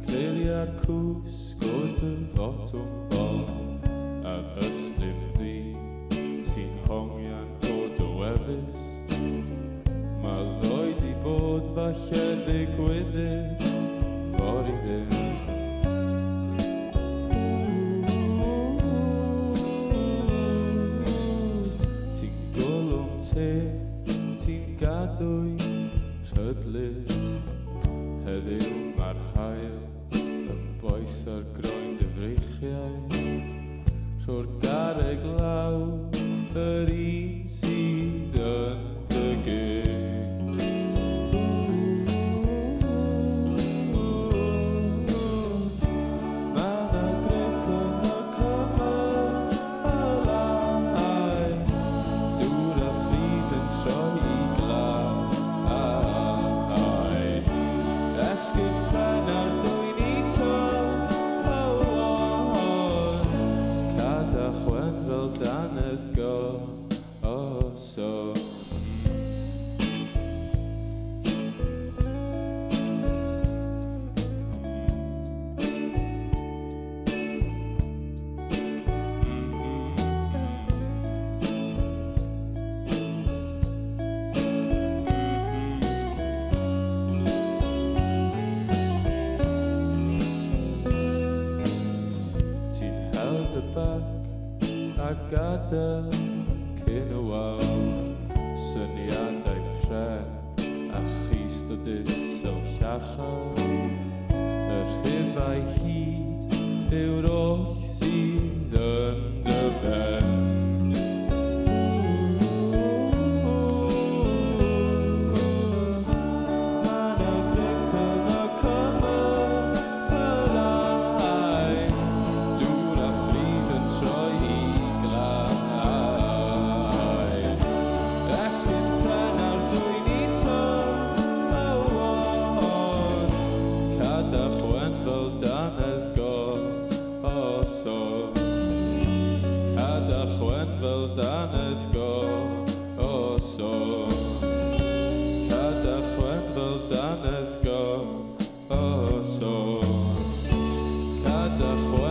Clear cwsg o dyfod o'n bol ar yslim ddi sy'n hongian o dy wefus. Mae ddoed i bod falle ddigwyddydd fod i ddim. Ti'n golwm te, ti'n gadwy rhydlyd. Heddiw mae'r hael yn boeth ar groen dy freichiau. Rho'r garreg law yr un sydd yn dy geg. Mae 'na grec yn y cymylau, dŵr a ffydd yn troi i glaw. Esgyd pren ar dwy'n i ton, cada chwen fel danydd goson. Held y bac a gadael cyn y wawr. Syniadau pren a chist o dysel llachar. Y rhifau hyd yw'r oll sydd yn dy ben. Cada chwen fel danydd goson. Cada chwen fel danydd goson. Cada chwen fel danydd goson. Cada chwen